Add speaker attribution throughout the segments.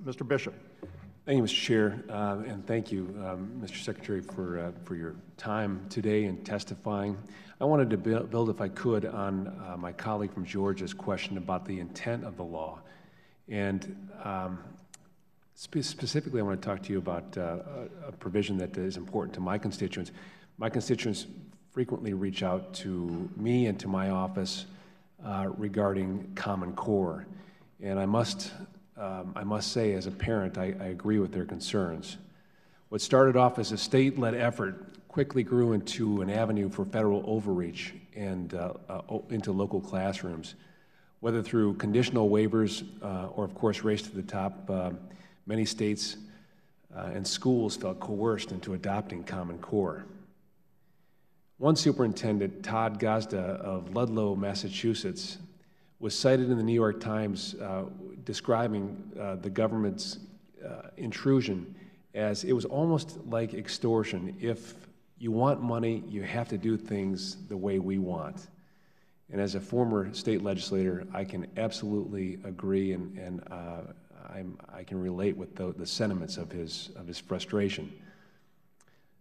Speaker 1: Mr. Bishop.
Speaker 2: Thank you, Mr. Chair, and thank you, Mr. Secretary, for your time today in testifying. I wanted to build, if I could, on my colleague from Georgia's question about the intent of the law. And specifically, I want to talk to you about a provision that is important to my constituents. My constituents frequently reach out to me and to my office regarding Common Core. And I must say, as a parent, I agree with their concerns. What started off as a state-led effort quickly grew into an avenue for federal overreach and into local classrooms. Whether through conditional waivers or, of course, race to the top, many states and schools felt coerced into adopting Common Core. One superintendent, Todd Gazda of Ludlow, Massachusetts, was cited in the New York Times describing the government's intrusion as it was almost like extortion. If you want money, you have to do things the way we want. And as a former state legislator, I can absolutely agree, and I can relate with the sentiments of his frustration.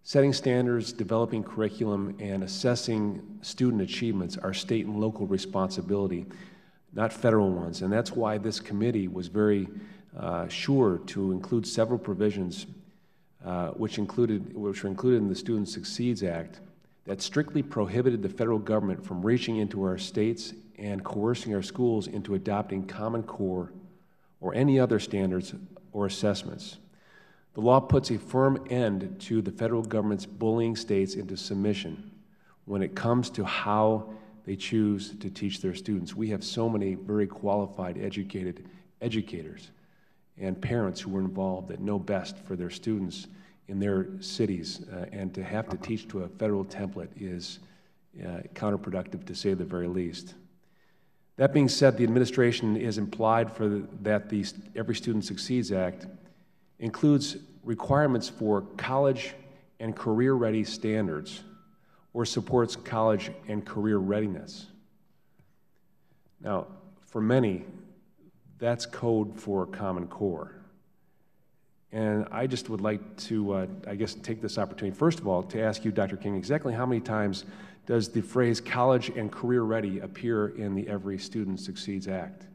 Speaker 2: Setting standards, developing curriculum, and assessing student achievements are state and local responsibility, not federal ones. And that's why this committee was very sure to include several provisions which were included in the Student Succeeds Act that strictly prohibited the federal government from reaching into our states and coercing our schools into adopting Common Core or any other standards or assessments. The law puts a firm end to the federal government's bullying states into submission when it comes to how they choose to teach their students. We have so many very qualified, educated educators and parents who are involved that know best for their students in their cities, and to have to teach to a federal template is counterproductive, to say the very least. That being said, the administration is implied that the Every Student Succeeds Act includes requirements for college and career-ready standards or supports college and career readiness. Now, for many, that's code for Common Core. And I just would like to, I guess, take this opportunity, first of all, to ask you, Dr. King, exactly how many times does the phrase college and career ready appear in the Every Student Succeeds Act?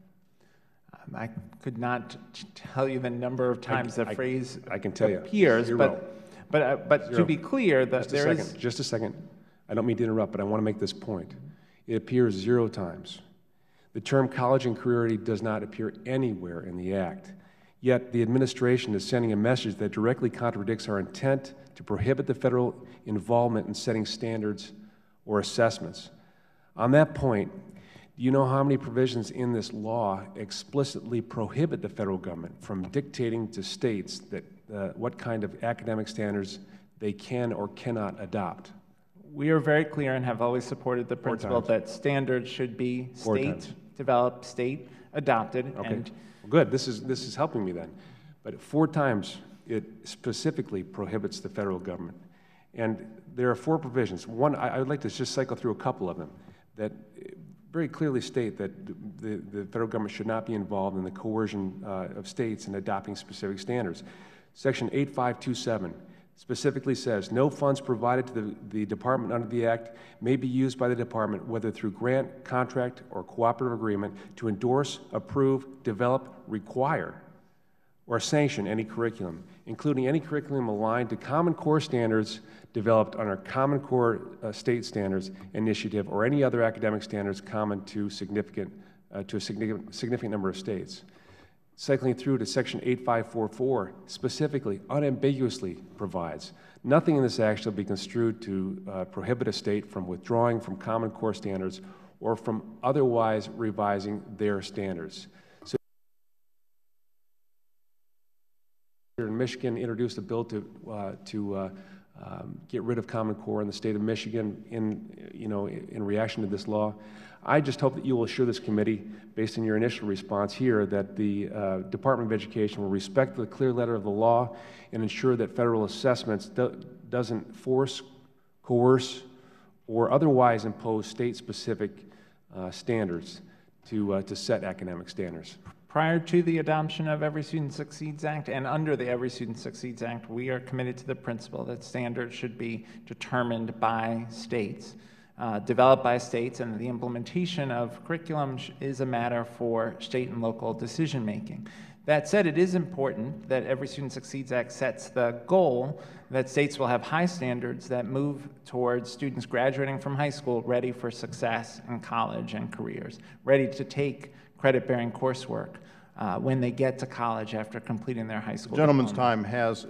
Speaker 3: I could not tell you the number of times the phrase
Speaker 2: I can tell
Speaker 3: appears,
Speaker 2: you.
Speaker 3: but to be clear, that
Speaker 2: Just a second. I don't mean to interrupt, but I want to make this point. It appears 0 times. The term college and career ready does not appear anywhere in the Act. Yet the administration is sending a message that directly contradicts our intent to prohibit the federal involvement in setting standards or assessments. On that point, do you know how many provisions in this law explicitly prohibit the federal government from dictating to states that what kind of academic standards they can or cannot adopt?
Speaker 3: We are very clear and have always supported the principle that standards should be state-developed, state-adopted.
Speaker 2: Okay. And well, good. This is helping me then. But 4 times it specifically prohibits the federal government. And there are 4 provisions. One, I would like to just cycle through a couple of them that very clearly state that the federal government should not be involved in the coercion of states in adopting specific standards. Section 8527 specifically says, no funds provided to the department under the Act may be used by the department, whether through grant, contract, or cooperative agreement, to endorse, approve, develop, require, or sanction any curriculum, including any curriculum aligned to Common Core standards developed under Common Core State Standards Initiative or any other academic standards common to a significant number of states. Cycling through to Section 8544 specifically, unambiguously provides, nothing in this Act shall be construed to prohibit a state from withdrawing from Common Core standards or from otherwise revising their standards. So in Michigan introduced a bill to get rid of Common Core in the state of Michigan in reaction to this law. I just hope that you will assure this committee, based on your initial response here, that the Department of Education will respect the clear letter of the law and ensure that federal assessments doesn't force, coerce, or otherwise impose state-specific standards to set academic standards.
Speaker 3: Prior to the adoption of Every Student Succeeds Act and under the Every Student Succeeds Act, we are committed to the principle that standards should be determined by states, developed by states, and the implementation of curriculum is a matter for state and local decision-making. That said, it is important that Every Student Succeeds Act sets the goal that states will have high standards that move towards students graduating from high school ready for success in college and careers, ready to take credit-bearing coursework when they get to college after completing their high school
Speaker 1: The gentleman's
Speaker 3: diploma.
Speaker 1: time has